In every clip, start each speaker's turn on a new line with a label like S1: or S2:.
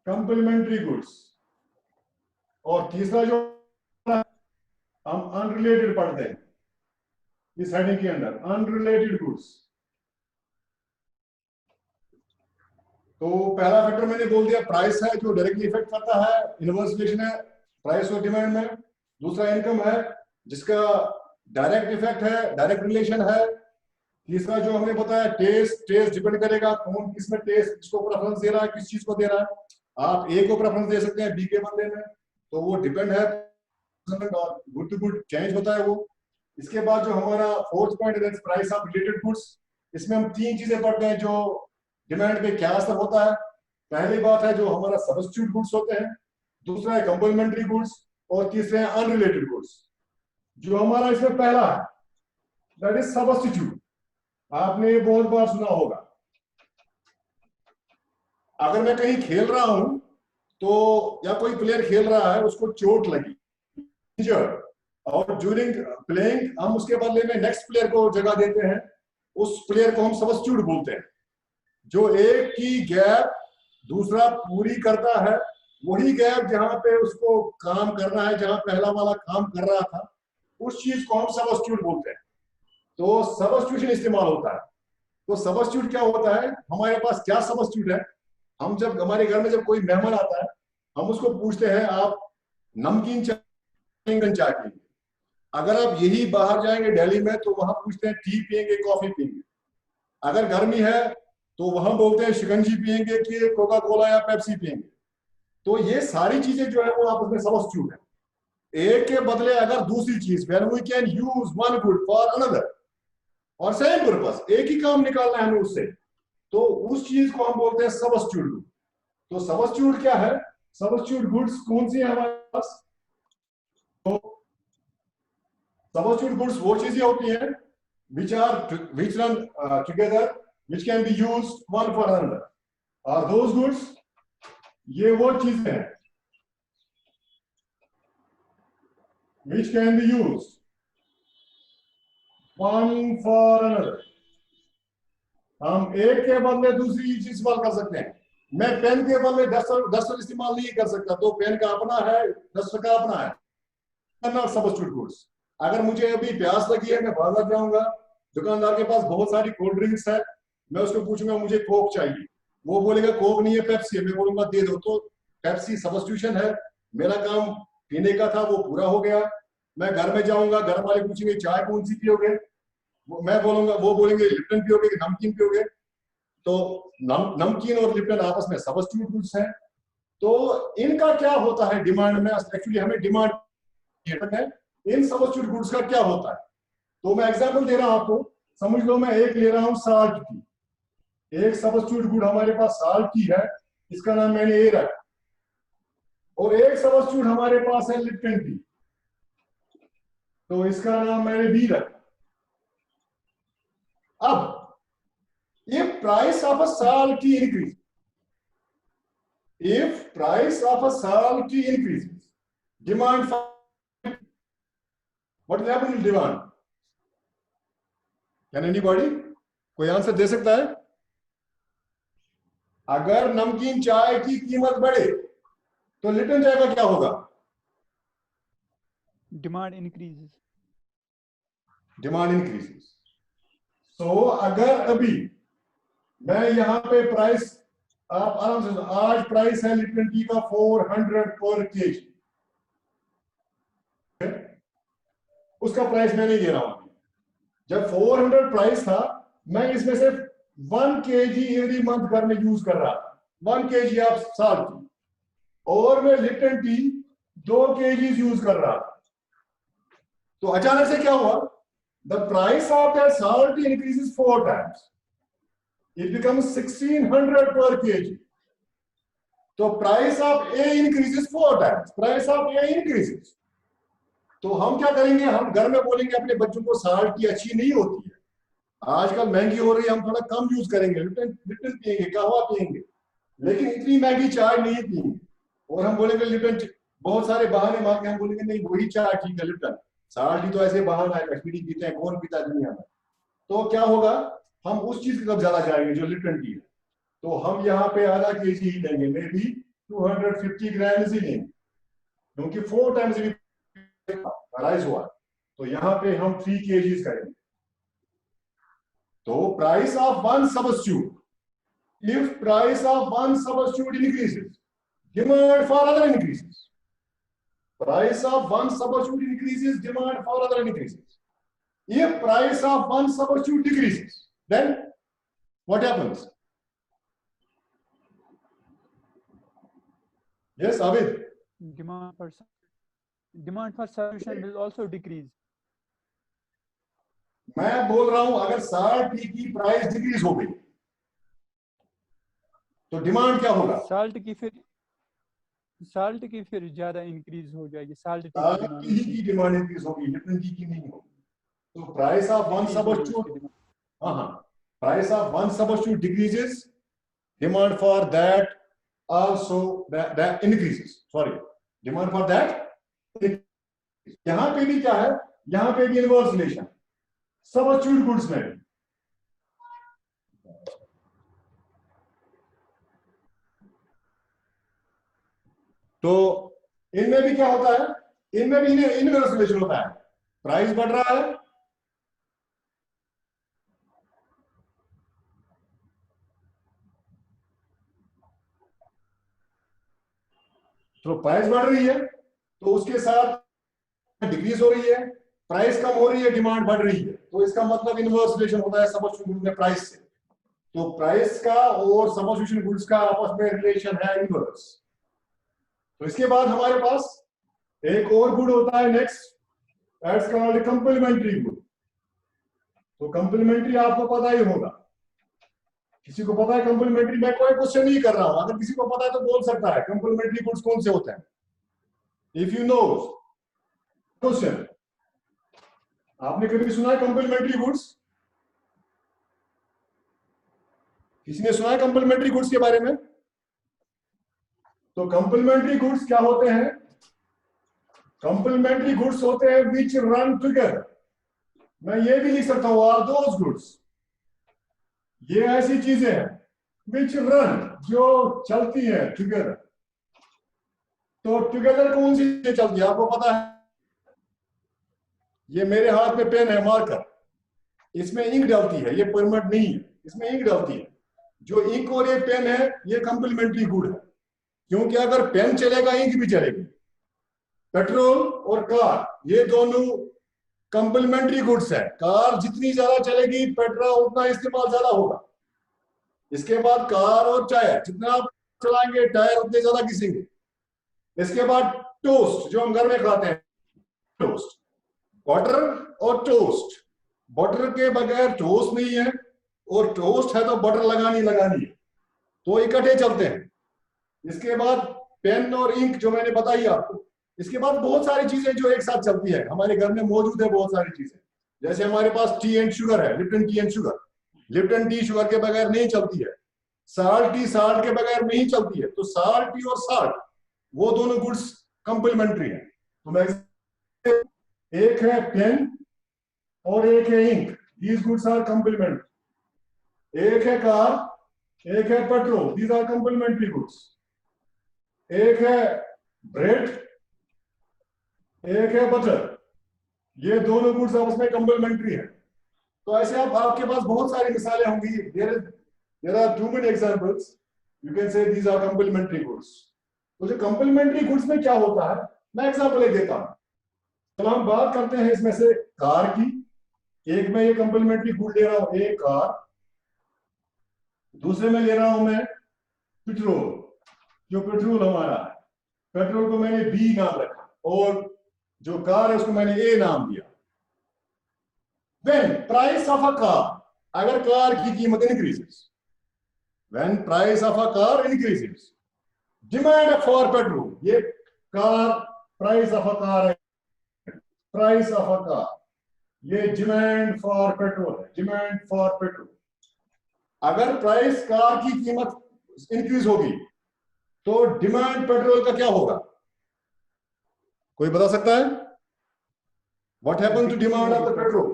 S1: Complementary goods, और तीसरा जो हम अनरिलेटेड पढ़ते हैं इस हेडिंग के अंदर, अनरिलेटेड गुड्स। तो पहला फैक्टर मैंने बोल दिया प्राइस है, जो डायरेक्टली इफेक्ट करता है, इनवर्स रिलेशन है प्राइस और डिमांड में। दूसरा इनकम है, जिसका डायरेक्ट इफेक्ट है, डायरेक्ट रिलेशन है। तीसरा जो हमने बताया टेस्ट, टेस्ट डिपेंड करेगा कौन किस में टेस्ट, किसको प्रेफरेंस दे रहा है, किस चीज को दे रहा है। आप ए को प्रेफरेंस दे सकते हैं बी के बदले में, तो वो डिपेंड है, और गुड टू गुड चेंज होता है वो। इसके बाद जो हमारा फोर्थ पॉइंट है प्राइस ऑफ रिलेटेड गुड्स। इसमें हम तीन चीजें पढ़ते हैं जो डिमांड पे क्या असर होता है। पहली बात है जो हमारा सब्स्टिट्यूट गुड्स होते हैं, दूसरा है कंप्लीमेंट्री गुड्स, और तीसरे हैं अनरिलेटेड गुड्स। जो हमारा इसमें पहला है दैट इज सब्स्टिट्यूट। आपने बहुत बार सुना होगा, अगर मैं कहीं खेल रहा हूं तो, या कोई प्लेयर खेल रहा है, उसको चोट लगी, इंजर्ड, और ड्यूरिंग प्लेइंग हम उसके बदले में नेक्स्ट प्लेयर को जगह देते हैं, उस प्लेयर को हम सब्स्टिट्यूट बोलते हैं। जो एक की गैप दूसरा पूरी करता है, वही गैप जहां पे उसको काम करना है, जहां पहला वाला काम कर रहा था, उस चीज को हम सब्स्टिट्यूट बोलते हैं। तो सब्स्टिट्यूशन इस्तेमाल होता है। तो सब्स्टिट्यूट क्या होता है, हमारे पास क्या सब्स्टिट्यूट है, हम जब हमारे घर में जब कोई मेहमान आता है, हम उसको पूछते हैं आप नमकीन चाय पियेंगे। अगर आप यही बाहर जाएंगे दिल्ली में तो वहां पूछते हैं टी पियेंगे, कॉफी पियेंगे। अगर गर्मी है तो वहां बोलते हैं शिकंजी पियेंगे कि कोका कोला या पेप्सी पियेंगे। तो ये सारी चीजें जो है वो आपस में सब्स्टिट्यूट है। एक के बदले अगर दूसरी चीज, when we can use one good for another और सेम पर्पस, एक ही काम निकालना है हमें उससे, तो उस चीज को हम बोलते हैं सब्स्टिट्यूट गुड। तो सब्स्टिट्यूट क्या है, सब्स्टिट्यूट गुड्स कौन सी है हमारे पास? तो सब्स्टिट्यूट गुड्स वो चीजें होती हैं which run together, which can be used one for another, और those goods, ये वो चीजें हैं which can be used one for another। हम एक के बदले दूसरी चीज इस्तेमाल कर सकते हैं। मैं पेन के बदले डस्टर इस्तेमाल नहीं कर सकता, तो पेन का अपना है, डस्टर का अपना है, सब्स्टिट्यूट गुड्स। अगर मुझे अभी प्यास लगी है, मैं बाजार जाऊंगा, दुकानदार के पास बहुत सारी कोल्ड ड्रिंक्स है, मैं उसको पूछूंगा मुझे कोक चाहिए, वो बोलेगा कोक नहीं है पेप्सी है, मैं बोलूंगा दे दो, तो पेप्सी सब्स्टिट्यूशन है। मेरा काम पीने का था, वो पूरा हो गया। मैं घर में जाऊंगा, घर वाले पूछेंगे चाय कौन सी पियोगे, मैं बोलूंगा, वो बोलेंगे लिप्टन पियोगे कि नमकीन पियोगे, तो नमकीन और लिप्टन आपस में सब्स्टिट्यूट गुड्स है। तो इनका क्या होता है डिमांड में, एक्चुअली हमें डिमांड है इन सब्स्टिट्यूट गुड्स का क्या होता है। तो मैं एग्जांपल दे रहा हूं आपको, समझ लो मैं एक ले रहा हूं साल्ट की, एक सब्स्टिट्यूट गुड हमारे पास साल्ट की है, इसका नाम मैंने ए रखा, और एक सब्स्टिट्यूट हमारे पास है लिप्टन की, तो इसका नाम मैंने बी रखा। अब if price of a salt increases, if price of a salt increases, demand for, what will happen in demand? Can anybody कोई आंसर दे सकता है? अगर नमकीन चाय की कीमत बढ़े तो लिप्टन चाय का क्या होगा?
S2: Demand increases.
S1: Demand increases. So अगर अभी मैं यहां पे प्राइस, आप आराम से, आज प्राइस है लिप्टन टी का 400 पर केजी, उसका प्राइस मैं नहीं दे रहा हूं। जब 400 प्राइस था, मैं इसमें से 1 केजी एवरी मंथ घर में यूज कर रहा था, 1 केजी ऑफ साल्ट की, और मैं लिप्टन टी 2 केजी यूज कर रहा था। तो अचानक से क्या हुआ, the price of that salt increases 4 times, it becomes 1600 per kg. तो price of A increases 4 times, price of A increases. तो हम क्या करेंगे, हम घर में बोलेंगे अपने बच्चों को साल्ट की अच्छी नहीं होती है, आजकल महंगी हो रही है, हम थोड़ा कम यूज करेंगे, लिप्टन पियेंगे, कहवा पियेंगे, लेकिन इतनी महंगी चाय नहीं पियेंगे। और हम बोलेंगे लिप्टन, बहुत सारे बहाने मांगे, हम बोलेंगे नहीं वही चाय ठीक है लिप्टन, साल्ट ही तो ऐसे बहाना है, कश्मीरी पीते हैं, कौन पीता है दुनिया में। तो क्या होगा, हम उस चीज की तरफ ज्यादा जाएंगे जो लिप्टन टी है। तो हम यहाँ पे आधा केजी ही लेंगे, मे बी 250 ग्राम इजी नहीं, क्योंकि 4 टाइम्स भी राइज हुआ, तो यहां पे हम 3 kgs करेंगे। तो price of one substitute, if price of one substitute increases, demand for other increases. Price of one substitute increases, demand for other increases. If price of one substitute decreases, then what happens? Yes, Abid.
S2: Demand for solution will also decrease.
S1: मैं बोल रहा हूं अगर 60 की price decrease हो गई तो demand क्या होगा?
S2: साल्ट की फिर ज्यादा इंक्रीज हो जाएगी। साल्ट
S1: की डिमांड इंक्रीज होगी, लिप्टन टी की नहीं होगी। तो प्राइस ऑफ वन सबस्टिट्यूट, हाँ, price of one substitute decreases, demand for that also that increases, sorry, demand for that। यहां पे भी क्या है, यहां पे भी इनवर्स रिलेशन सबस्टिट्यूट गुड्स में भी। तो इनमें भी क्या होता है, इनमें भी इनवर्स रिलेशन होता है। प्राइस बढ़ रहा है तो प्राइस बढ़ रही है, तो उसके साथ डिक्रीज हो रही है, प्राइस कम हो रही है, डिमांड बढ़ रही है, तो इसका मतलब इनवर्स रिलेशन होता है सबस्टिट्यूट गुड्स में प्राइस से। तो प्राइस का और सबस्टिट्यूशन गुड्स का आपस में रिलेशन है इनवर्स। तो इसके बाद हमारे पास एक और गुड होता है next, that's called complementary good. तो कंप्लीमेंट्री आपको पता ही होगा, किसी को पता है कंप्लीमेंट्री? मैं कोई क्वेश्चन नहीं कर रहा हूं, अगर किसी को पता है तो बोल सकता है कंप्लीमेंट्री गुड्स कौन से होते हैं। इफ यू नो क्वेश्चन, आपने कभी सुना है कंप्लीमेंट्री गुड्स? किसी ने सुना है कंप्लीमेंट्री गुड्स के बारे में? तो कंप्लीमेंट्री गुड्स क्या होते हैं? कंप्लीमेंट्री गुड्स होते हैं विच रन टुगेदर। मैं ये भी लिख सकता हूं आर दोज गुड्स, ये ऐसी चीजें हैं विच रन, जो चलती है टुगेदर। तो टुगेदर कौन सी चीजें चलती है आपको पता है? ये मेरे हाथ में पेन है मार्कर, इसमें इंक डालती है, ये परमानेंट नहीं है, इसमें इंक डालती है। जो इंक और ये पेन है ये कंप्लीमेंट्री गुड है, क्योंकि अगर पेन चलेगा इंक भी चलेगी। पेट्रोल और कार ये दोनों कंप्लीमेंट्री गुड्स है। कार जितनी ज्यादा चलेगी पेट्रोल उतना इस्तेमाल ज्यादा होगा। इसके बाद कार और टायर, जितना आप चलाएंगे टायर उतने ज्यादा घिसेंगे। इसके बाद टोस्ट जो हम घर में खाते हैं, टोस्ट, बटर और टोस्ट। बटर के बगैर टोस्ट नहीं है, और टोस्ट है तो बटर लगानी लगानी है, तो इकट्ठे चलते हैं। इसके बाद पेन और इंक जो मैंने बताई आपको। इसके बाद बहुत सारी चीजें जो एक साथ चलती है, हमारे घर में मौजूद है बहुत सारी चीजें। जैसे हमारे पास टी एंड शुगर है, Lipton T and sugar. Lipton T sugar के बगैर नहीं चलती है, साल्ट टी साल्ट के बगैर नहीं चलती है। तो साल्ट टी और साल्ट वो दोनों गुड्स कंप्लीमेंट्री है। तो मैं एक है पेन और एक है ink, these goods are complementary. एक है कार, एक है petrol, these are complementary goods. एक है ब्रेड, एक है बटर, ये दोनों गुड्स आपस में कंप्लीमेंट्री है। तो ऐसे आपके पास बहुत सारी मिसालें होंगी। There are too many examples, you can say these are complementary goods. तो जो कंप्लीमेंट्री गुड्स में क्या होता है, मैं एग्जांपल एक देता हूं। तो हम बात करते हैं इसमें से कार की। एक में ये कंप्लीमेंट्री गुड ले रहा हूं, एक कार। दूसरे में ले रहा हूं मैं पेट्रोल, जो पेट्रोल हमारा है। पेट्रोल को मैंने बी नाम रखा और जो कार है उसको मैंने ए नाम दिया। When price of a car, अगर कार की कीमत increases, when price of a car increases, demand for petrol, ये car price of a car है, प्राइस ऑफ अ कार, ये डिमांड फॉर पेट्रोल है, डिमांड फॉर पेट्रोल। अगर price car की कीमत इंक्रीज होगी तो डिमांड पेट्रोल का क्या होगा? कोई बता सकता है? What happen to demand of the petrol?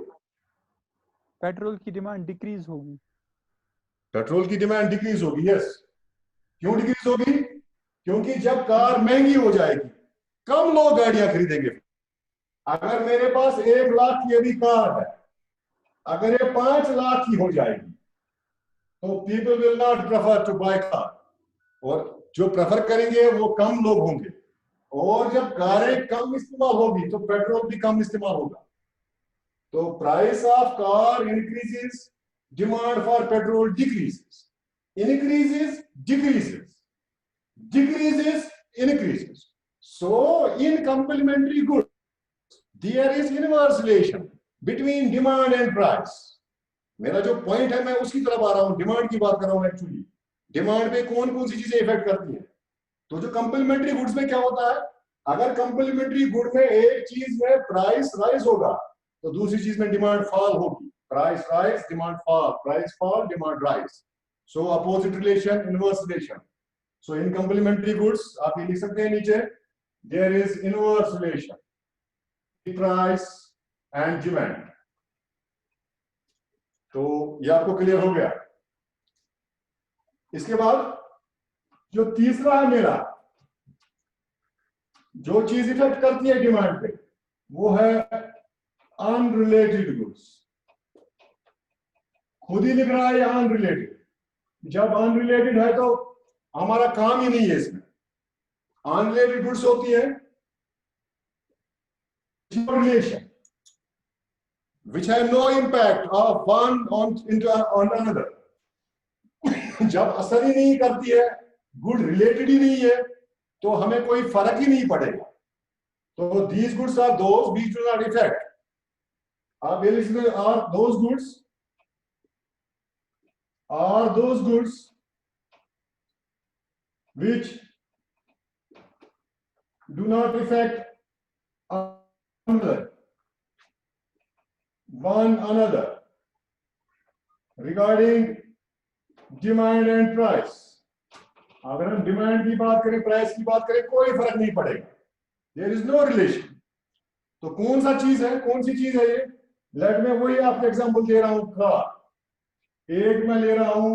S2: Petrol की डिमांड डिक्रीज होगी।
S1: पेट्रोल की डिमांड डिक्रीज होगी, यस। क्यों डिक्रीज होगी? क्योंकि जब कार महंगी हो जाएगी कम लोग गाड़ियां खरीदेंगे। अगर मेरे पास 1 लाख की अभी कार है, अगर ये 5 लाख की हो जाएगी तो people will not prefer to buy car, और जो प्रेफर करेंगे वो कम लोग होंगे। और जब कारें कम इस्तेमाल होगी तो पेट्रोल भी कम इस्तेमाल होगा। तो price of car increases, demand for petrol decreases, increases, decreases, decreases, increases. So in complementary goods there is inverse relation between demand and price. मेरा जो पॉइंट है मैं उसकी तरफ आ रहा हूं, डिमांड की बात कर रहा हूं। एक्चुअली डिमांड पे कौन कौन सी चीजें इफेक्ट करती हैं। तो जो कंप्लीमेंट्री गुड्स में क्या होता है, अगर कंप्लीमेंट्री गुड में एक चीज में प्राइस राइज होगा तो दूसरी चीज में डिमांड फॉल होगी। Price rise, demand fall, price fall, demand rise. So opposite relation, inverse relation. So in complementary goods, आप ये लिख सकते हैं नीचे, there is inverse relation, price and demand. तो ये आपको क्लियर हो गया। इसके बाद जो तीसरा है मेरा, जो चीज इफेक्ट करती है डिमांड पे, वो है अनरिलेटेड गुड्स। खुद ही लिख रहा है अनरिलेटेड। जब अनरिलेटेड है तो हमारा काम ही नहीं है इसमें। अनरिलेटेड गुड्स होती है relation which have no impact of one on another. जब असर ही नहीं करती है, गुड रिलेटेड ही नहीं है, तो हमें कोई फर्क ही नहीं पड़ेगा। तो these goods are those which do not affect. आप ये लिख सकते हैं, are those goods which do not affect one another regarding demand and price. अगर हम डिमांड की बात करें, प्राइस की बात करें, कोई फर्क नहीं पड़ेगा। There is no relation. तो कौन सा चीज है, कौन सी चीज है ये? लेट मैं वही आपको एग्जांपल दे रहा हूं कार। एक मैं ले रहा हूं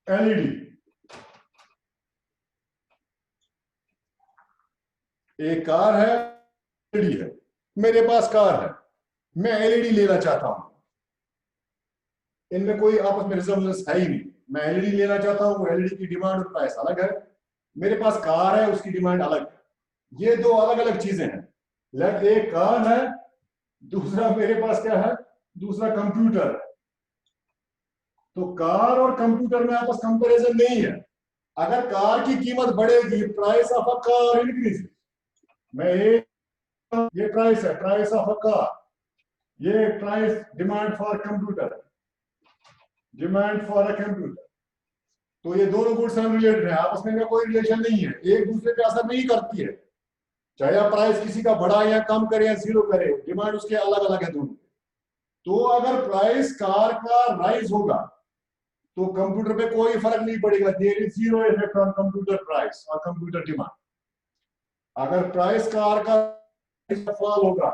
S1: एलईडी, एक कार है, एलईडी है, मेरे पास कार है, मैं एलईडी लेना चाहता हूं। इनमें कोई आपस में रिजल्ट है ही नहीं। मैं एलईडी लेना चाहता हूं, एलईडी की डिमांड और प्राइस अलग है। मेरे पास कार है, उसकी डिमांड अलग है। ये दो अलग अलग चीजें हैं। लेट एक कार है, दूसरा मेरे पास क्या है, दूसरा कंप्यूटर है। तो कार और कंप्यूटर में आपस कंपैरिजन नहीं है। अगर कार की कीमत बढ़ेगी, price of a car increase. मैं ये प्राइस है, प्राइस ऑफ अ कार, ये price demand for computer, demand for a computer. तो ये दोनों गुड्स अनरिलेटेड है, आपस में कोई रिलेशन नहीं है, एक दूसरे पे असर नहीं करती है। चाहे आप प्राइस किसी का बढ़ा या कम करे या जीरो करे, डिमांड उसके अलग अलग है दोनों। तो अगर प्राइस कार का राइज होगा तो कंप्यूटर पे कोई फर्क नहीं पड़ेगा। There is zero effect on computer price और कंप्यूटर डिमांड। अगर प्राइस कार का फॉल होगा,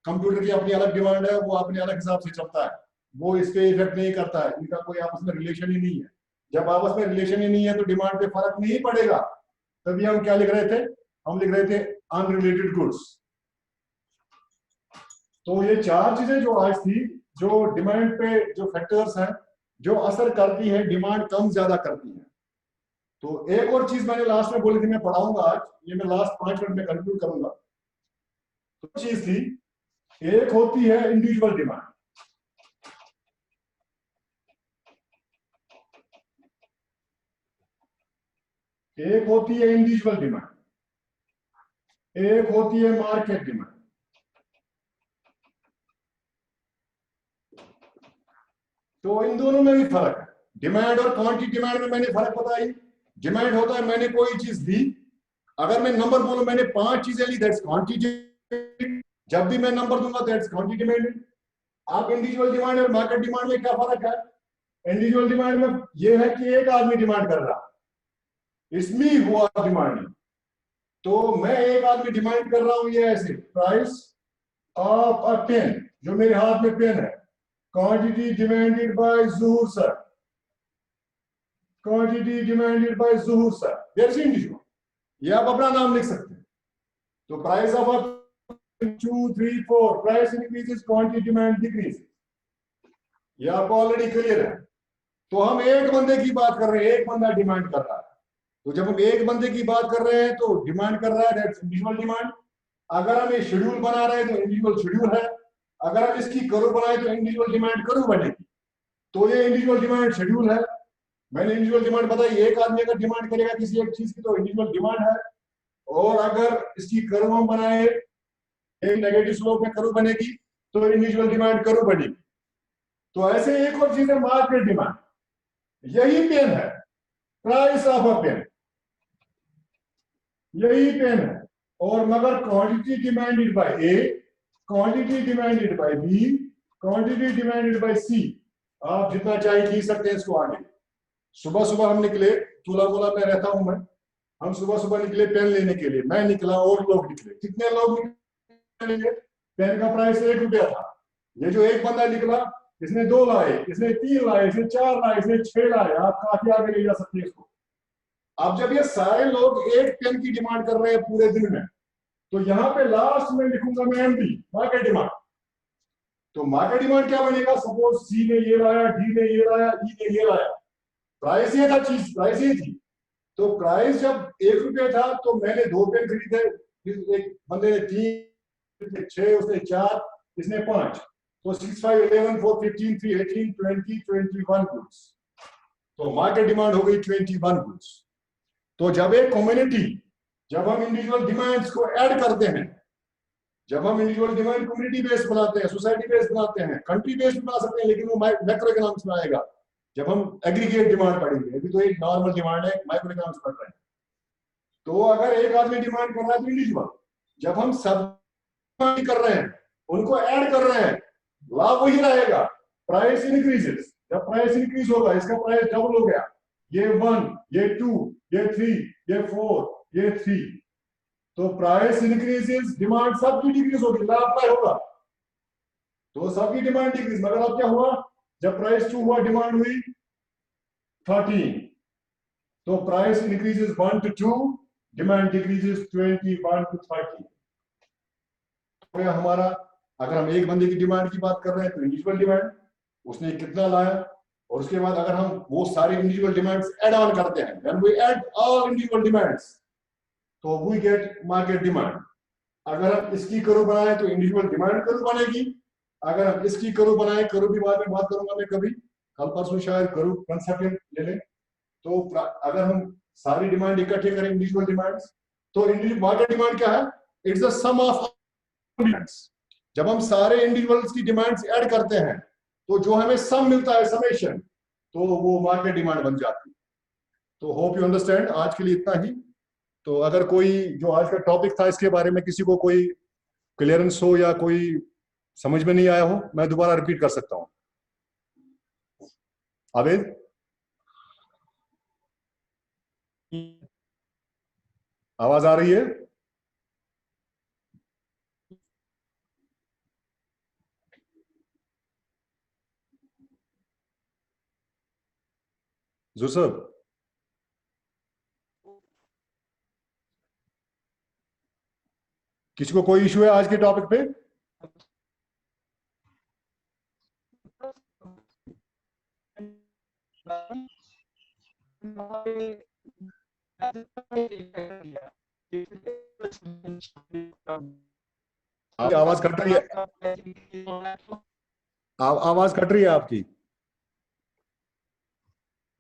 S1: कंप्यूटर की अपनी अलग डिमांड है, वो अपने अलग हिसाब से चलता है, वो इस पे इफेक्ट नहीं करता है। इनका कोई आपस में रिलेशन ही नहीं है। जब आपस में रिलेशन ही नहीं है तो डिमांड पे फर्क नहीं पड़ेगा। तभी हम क्या लिख रहे थे, हम लिख रहे थे अनरिलेटेड गुड्स। तो ये चार चीजें जो आज थी, जो डिमांड पे जो फैक्टर्स हैं जो असर करती है, डिमांड कम ज्यादा करती है। तो एक और चीज मैंने लास्ट में बोली थी, मैं पढ़ाऊंगा आज, ये मैं लास्ट 5 मिनट में कंक्लूड करूंगा। तो चीज थी, एक होती है इंडिविजुअल डिमांड, एक होती है इंडिविजुअल डिमांड, एक होती है मार्केट डिमांड। तो इन दोनों में भी फर्क है। डिमांड और क्वांटिटी डिमांड में मैंने फर्क बताई। डिमांड होता है मैंने कोई चीज दी, अगर मैं नंबर बोलूं मैंने 5 चीजें ली, दैट्स क्वांटिटी। जब भी मैं नंबर दूंगा दैट्स क्वांटिटी डिमांड। आप इंडिविजुअल डिमांड और मार्केट डिमांड में क्या फर्क है? इंडिविजुअल डिमांड में यह है कि एक आदमी डिमांड कर रहा, इसमें हुआ डिमांड। तो मैं एक आदमी डिमांड कर रहा हूं, ये ऐसे, प्राइस ऑफ अ पेन, जो मेरे हाथ में पेन है, quantity demanded by Zahoor sir. Quantity demanded by Zuhoor sir, there is individual, ये आप अपना नाम लिख सकते हैं। तो price of 2 3 4 price increases, quantity demand decrease, ये आपको ऑलरेडी क्लियर है। तो हम एक बंदे की बात कर रहे हैं, एक बंदा डिमांड कर रहा है। तो जब हम एक बंदे की बात कर रहे हैं तो डिमांड कर रहा है, दैट्स इंडिविजुअल डिमांड। अगर हम ये शेड्यूल बना रहे हैं तो इंडिविजुअल शेड्यूल है। अगर हम इसकी करो बनाए तो इंडिविजुअल डिमांड करो बनेगी। तो ये इंडिविजुअल डिमांड शेड्यूल है। मैंने इंडिविजुअल डिमांड बताई, एक आदमी अगर डिमांड करेगा किसी एक चीज की तो इंडिविजुअल डिमांड है। और अगर इसकी करो हम बनाए, एक नेगेटिव स्लोप में करो बनेगी तो इंडिविजुअल डिमांड करो बनेगी। तो ऐसे एक और चीज है मार्केट डिमांड, यही पेन है, प्राइस ऑफ अ पेन, यही पेन है। और मगर quantity demanded by A, quantity demanded by B, quantity demanded by C, आप जितना चाहे खींच सकते हैं इसको आगे। सुबह सुबह हम निकले, चूल्हा बुला में रहता हूं मैं, हम सुबह सुबह निकले पेन लेने के लिए, मैं निकला और लोग निकले। कितने लोग निकले? पेन का प्राइस 1 रुपया था। ये जो एक बंदा निकला, इसने 2 लाए, इसने 3 लाए, इसने 4 लाए, इसने 6 लाए, आप काफी आगे ले जा सकते हैं इसको। अब जब ये सारे लोग एक पेन की डिमांड कर रहे हैं पूरे दिन में, तो यहाँ पे लास्ट में लिखूंगा मैं एमडी, मार्केट डिमांड। तो मार्केट डिमांड क्या बनेगा? सपोज सी ने ये लाया, डी ने ये लाया, ई ने ये लाया, प्राइस ये था, चीज प्राइस ये थी। तो प्राइस जब 1 रुपया था तो मैंने 2 पेन खरीदे, एक बंदे ने 3, 6, उसने 4, इसने 5, तो 6 5 11 4 15 3 18 20 21 गुड्स। तो मार्केट डिमांड हो गई 21 गुड्स। तो जब एक कम्युनिटी, जब हम इंडिविजुअल डिमांड्स को ऐड करते हैं, जब हम इंडिविजुअल डिमांड कम्युनिटी बेस्ड बनाते हैं, सोसाइटी बेस्ड बनाते हैं, कंट्री बेस्ड बना सकते हैं, लेकिन वो मैक्रो इकोनॉमिक्स में आएगा जब हम एग्रीगेट डिमांड पढ़ेंगे। अभी तो एक नॉर्मल डिमांड है, माइक्रो इकोनॉमिक्स पढ़ रहे हैं। तो अगर एक आदमी डिमांड कर रहा है तो इंडिविजुअल, जब हम सब कर रहे हैं, उनको ऐड कर रहे हैं, लाभ वही रहेगा, प्राइस इंक्रीजेस। जब प्राइस इंक्रीज होगा, इसका प्राइस डबल हो गया, ये 1, ये 2, ये 3, ये 4, ये 3, तो प्राइस इंक्रीजेस, डिमांड सबकी डिक्रीज होगी, लाभ अप्लाई होगा, तो सबकी डिमांड डिक्रीज। मगर अब क्या हुआ, जब प्राइस 2 हुआ, डिमांड हुई 13, तो price increases 1 to 2, demand decreases 21 to 30। तो यह हमारा, अगर हम एक बंदे की डिमांड की बात कर रहे हैं तो इंडिविजुअल डिमांड, उसने कितना लाया, और उसके बाद अगर हम वो सारी इंडिविजुअल डिमांड्स ऐड ऑन करते हैं, when we add all individual demands, तो वी गेट मार्केट डिमांड। अगर हम इसकी करो बनाए तो इंडिविजुअल डिमांड करो बनेगी। अगर हम इसकी करो बनाए, करो भी बाद में बात करूंगा मैं कभी, कल परसों शायद करो कंसेप्ट ले लें। तो अगर हम सारी डिमांड इकट्ठे करें इंडिविजुअल डिमांड्स, तो इंडिविजुअल मार्केट डिमांड क्या है? It's the sum of demands. जब हम सारे इंडिविजुअल्स की डिमांड्स ऐड करते हैं तो जो हमें सम मिलता है, समेशन, तो वो मार्केट डिमांड बन जाती है। तो होप यू अंडरस्टैंड। आज के लिए इतना ही। तो अगर कोई जो आज का टॉपिक था इसके बारे में किसी को कोई क्लियरेंस हो या कोई समझ में नहीं आया हो, मैं दोबारा रिपीट कर सकता हूं। आवेद, आवाज आ रही है? जोसेफ, किसी को कोई इशू है आज के टॉपिक पे? आवाज कट रही है, आवाज कट रही है आपकी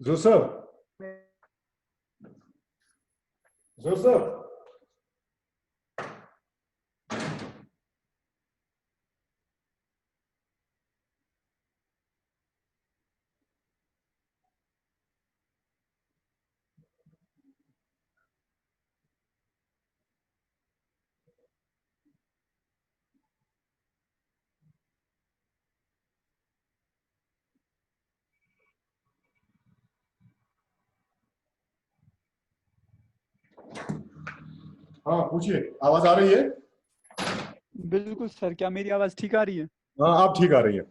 S1: जोसेफ। जोसेफ, हाँ पूछिए, आवाज आ रही है?
S2: बिल्कुल सर, क्या मेरी आवाज ठीक आ रही है?
S1: हाँ आप ठीक आ रही है।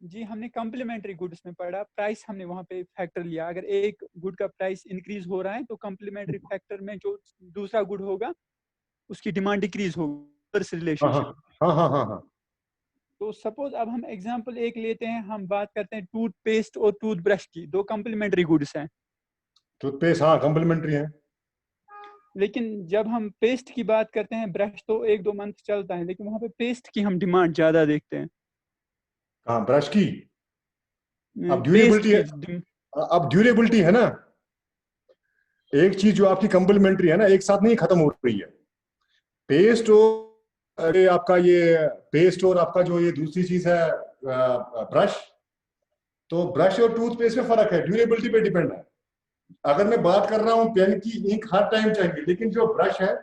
S2: जी हमने कम्प्लीमेंट्री गुड्स में पढ़ा, प्राइस हमने वहाँ पे फैक्टर लिया। अगर एक गुड का प्राइस इंक्रीज हो रहा है तो कम्प्लीमेंट्री फैक्टर में जो दूसरा गुड होगा उसकी डिमांड डिक्रीज होगी,
S1: हाँ हाँ
S2: रिलेशनशिप।
S1: हाँ हाँ हाँ हाँ।
S2: तो सपोज अब हम एग्जांपल एक लेते हैं, हम बात करते हैं टूथपेस्ट और टूथब्रश की, दो कम्प्लीमेंट्री गुड्स हैं।
S1: टूथपेस्ट हाँ कम्प्लीमेंट्री है।
S2: लेकिन जब हम पेस्ट की बात करते हैं, ब्रश तो 1-2 मंथ चलता है, लेकिन वहाँ पे पेस्ट की हम डिमांड ज्यादा देखते हैं।
S1: हाँ ब्रश की। अब
S2: पेस्ट
S1: ड्यूरेबिलिटी है।
S2: की
S1: अब ड्यूरेबिलिटी है ना, एक चीज जो आपकी कम्प्लीमेंट्री है ना, एक साथ नहीं खत्म हो रही है। पेस्ट और अरे आपका ये पेस्ट और आपका जो ये दूसरी चीज है ब्रश, तो ब्रश और टूथपेस्ट में फर्क है, ड्यूरेबिलिटी पे डिपेंड है। अगर मैं बात कर रहा हूँ पेन की, इंक हर टाइम चाहिए, लेकिन जो ब्रश है,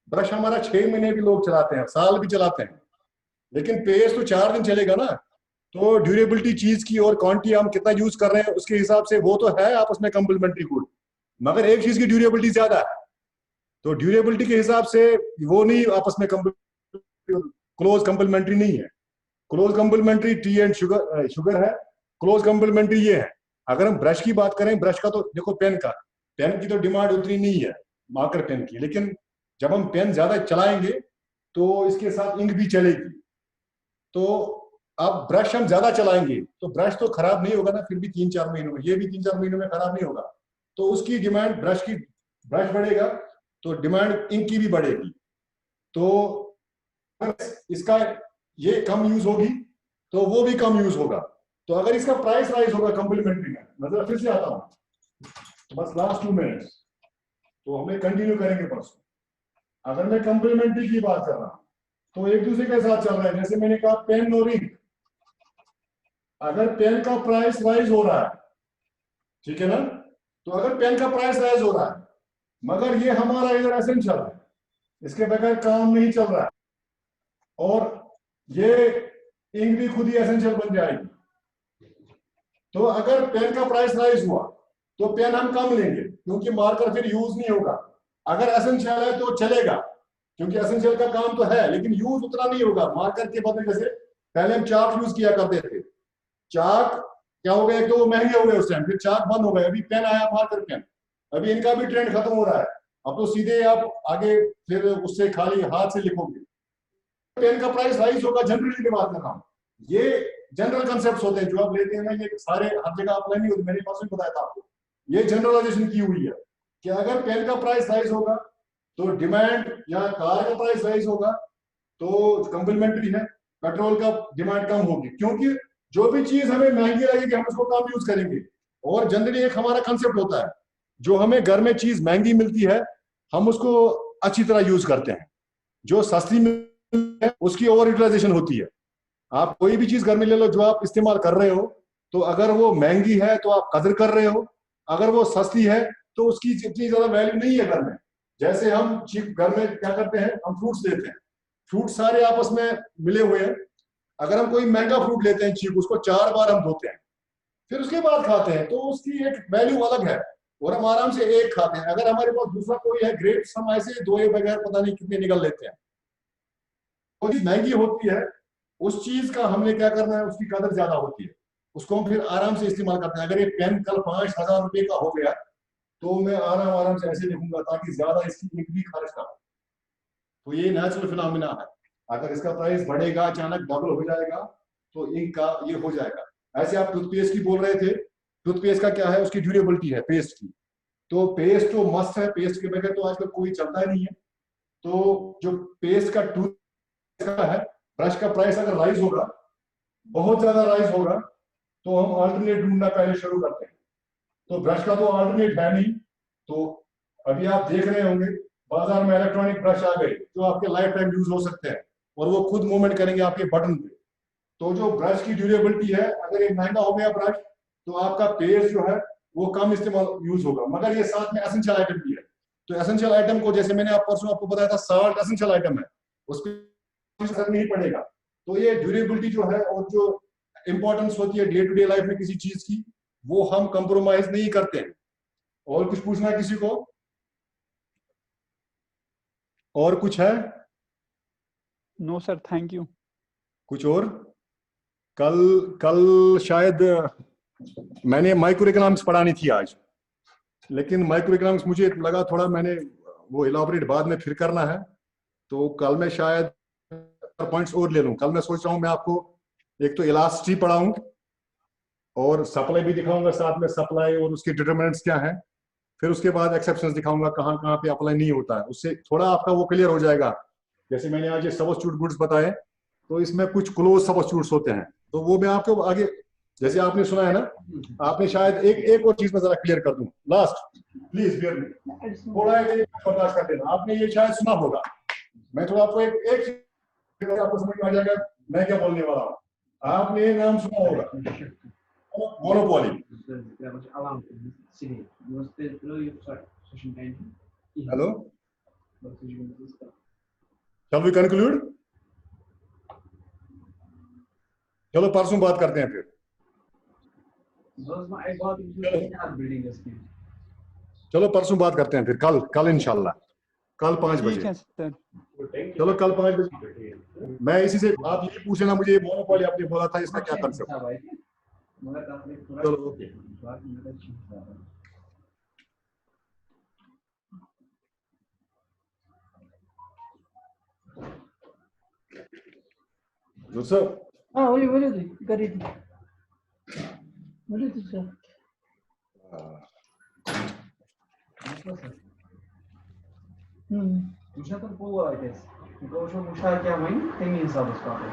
S1: ब्रश हमारा 6 महीने भी लोग चलाते हैं, साल भी चलाते हैं, लेकिन पेस्ट तो 4 दिन चलेगा ना। तो ड्यूरेबिलिटी चीज की और क्वांटिटी हम कितना यूज कर रहे हैं उसके हिसाब से वो तो है आपस में कम्प्लीमेंट्री गुड, मगर एक चीज की ड्यूरेबिलिटी ज्यादा है, तो ड्यूरेबिलिटी के हिसाब से वो नहीं आपस में क्लोज कम्प्लीमेंट्री नहीं है। Close complementary tea and sugar sugar है, क्लोज कम्प्लीमेंट्री ये है। अगर हम ब्रश की बात करें, ब्रश का तो देखो, पेन की तो डिमांड उतनी नहीं है मार्कर पेन की, लेकिन जब हम पेन ज्यादा चलाएंगे तो इसके साथ इंक भी चलेगी। तो अब ब्रश हम ज्यादा चलाएंगे तो ब्रश तो खराब नहीं होगा ना, फिर भी 3-4 महीनों में, ये भी 3-4 महीनों में खराब नहीं होगा। तो उसकी डिमांड ब्रश बढ़ेगा तो डिमांड इंक की भी बढ़ेगी। तो इसका ये कम यूज होगी तो वो भी कम यूज होगा। तो अगर इसका प्राइस राइज होगा कम्प्लीमेंट्री में, मतलब फिर से आता हूं बस लास्ट 2 मिनट्स, तो हमें कंटिन्यू करेंगे परसों। अगर मैं कम्प्लीमेंट्री की बात कर रहा हूं तो एक दूसरे के साथ चल रहा है, जैसे मैंने कहा पेन और इंक, अगर पेन का प्राइस राइज हो रहा है, ठीक है ना, तो अगर पेन का प्राइस राइज हो रहा है मगर ये हमारा इधर एसेंशियल है, इसके बगैर काम नहीं चल रहा है, और ये इंक भी खुद ही एसेंशियल बन जाएगी, तो अगर पेन का प्राइस राइज हुआ तो पेन हम कम लेंगे क्योंकि मार्कर फिर यूज नहीं होगा। अगर एसेंशियल है तो चलेगा क्योंकि एसेंशियल का काम तो है, लेकिन यूज उतना नहीं होगा मार्कर के बदले। जैसे पहले हम चाक यूज किया करते थे, चाक क्या हो गया, एक तो वो महंगे हो गए उस टाइम, फिर चाक बंद हो गए, अभी पेन आया मार्कर पेन, अभी इनका भी ट्रेंड खत्म हो रहा है। अब तो सीधे आप आगे फिर उससे खाली हाथ से लिखोगे। पेन का प्राइस राइज होगा, जनरली की बात कर रहा हूँ, ये जनरल कंसेप्ट होते हैं जो आप लेते हैं ना, ये सारे हर जगह अप्लाई नहीं होते, मैंने पास में बताया था आपको, ये जनरलाइजेशन की हुई है कि अगर पेन का प्राइस राइज होगा तो डिमांड, या कार का प्राइस राइज होगा तो कंप्लीमेंट्री है, पेट्रोल का डिमांड कम होगी, क्योंकि जो भी चीज हमें महंगी लगेगी हम उसको कम यूज करेंगे। और जनरली एक हमारा कंसेप्ट होता है, जो हमें घर में चीज महंगी मिलती है हम उसको अच्छी तरह यूज करते हैं, जो सस्ती मिलती है उसकी ओवर यूटिलाइजेशन होती है। आप कोई भी चीज घर में ले लो जो आप इस्तेमाल कर रहे हो, तो अगर वो महंगी है तो आप कदर कर रहे हो, अगर वो सस्ती है तो उसकी इतनी ज्यादा वैल्यू नहीं है घर में। जैसे हम घर में क्या करते हैं, हम फ्रूट्स लेते हैं, फ्रूट सारे आपस में मिले हुए हैं, अगर हम कोई महंगा फ्रूट लेते हैं चीक, उसको 4 बार हम धोते हैं फिर उसके बाद खाते हैं, तो उसकी एक वैल्यू अलग है, और हम आराम से एक खाते हैं। अगर हमारे पास दूसरा कोई है ग्रेप्स, हम ऐसे धोए बगैर पता नहीं कितने निकल लेते हैं। तो चीज महंगी होती है उस चीज का हमने क्या करना है, उसकी कदर ज्यादा होती है, उसको हम फिर आराम से इस्तेमाल करते हैं। अगर ये पेन कल 5,000 रुपए का हो गया तो मैं आराम आराम से ऐसे लिखूंगा ताकि ज्यादा इसकी इंक भी खर्च ना हो। तो ये नेचुरल फिनोमिना है, अगर इसका प्राइस बढ़ेगा अचानक डबल हो जाएगा तो इंक का ये हो जाएगा। ऐसे आप टूथपेस्ट की बोल रहे थे, टूथपेस्ट का क्या है, उसकी ड्यूरेबिलिटी है पेस्ट की, तो पेस्ट तो मस्त है, पेस्ट के बगैर तो आजकल कोई चलता ही नहीं है। तो जो पेस्ट का टूथ का है, ब्रश का प्राइस अगर राइज होगा, बहुत ज्यादा राइज होगा, तो हम अल्टरनेट ढूंढना पहले शुरू करते हैं। तो ब्रश का तो अल्टरनेट है नहीं, तो अभी आप देख रहे होंगे बाजार में इलेक्ट्रॉनिक ब्रश आ गए जो आपके लाइफ टाइम यूज हो सकते हैं, और वो खुद मूवमेंट करेंगे आपके बटन पे। तो जो ब्रश की ड्यूरेबिलिटी है, अगर ये महंगा हो गया ब्रश तो आपका पेस्ट जो है वो कम इस्तेमाल यूज होगा, मगर ये साथ में एसेंशियल आइटम भी है। तो एसेंशियल आइटम को, जैसे मैंने आप परसों आपको बताया था, साल्ट एसेंशियल आइटम है, उस पर असर नहीं पड़ेगा। तो ये ड्यूरेबिलिटी जो है और जो इंपॉर्टेंस होती है डे टू डे लाइफ में किसी चीज की, वो हम कंप्रोमाइज नहीं करते हैं। और कुछ पूछना है किसी को, और कुछ है,
S2: नो सर, थैंक यू।
S1: कुछ और? कल शायद मैंने माइक्रो इकोनॉमिक्स पढ़ानी थी आज, लेकिन माइक्रो इकोनॉमिक्स मुझे लगा थोड़ा मैंने वो इलाबोरेट बाद में फिर करना है, तो कल मैं शायद पॉइंट्स और ले लूं। कल मैं सोच रहा हूं मैं आपको एक तो इलास्टिसिटी पढ़ाऊं और सप्लाई भी दिखाऊंगा साथ में, सप्लाई और उसके डिटरमिनेंट्स क्या हैं। फिर उसके बाद एक्सेप्शंस दिखाऊंगा कहाँ कहाँ पे अप्लाई नहीं होता है, उससे थोड़ा आपका वो क्लियर हो जाएगा। जैसे मैंने आज ये सबस्टिट्यूट गुड्स बताए, तो इसमें कुछ क्लोज सबस्टिट्यूट्स होते हैं, तो वो मैं आपको आगे, जैसे आपने सुना है ना, आपने शायद एक और चीज में जरा क्लियर कर दूं लास्ट, प्लीज थोड़ा बर्दाश्त कर देना। आपने ये शायद सुना होगा, मैं थोड़ा आपको एक आपको समझ में आ जाएगा मैं क्या बोलने वाला हूँ। आपने ये नाम सुना होगा monopoly. Hello, shall we conclude? चलो परसों बात करते हैं फिर। चलो परसों बात करते हैं फिर, कल इंशाल्लाह, कल 5 बजे।
S2: ठीक है सर।
S1: चलो कल 5 बजे। मैं इसी से आप ये पूछ लेना मुझे, मोनोपोली आपने बोला था इसका क्या कंसेप्ट है। चलो ओके। सर
S3: हाँ बोलिए करी थी, बोलिए थी sir.
S4: Müşahede bu aydes. Çünkü müşahede yapmayın, temin hesabı çıkartın.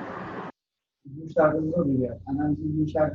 S4: Müşahede ne oluyor? Analizin müşahede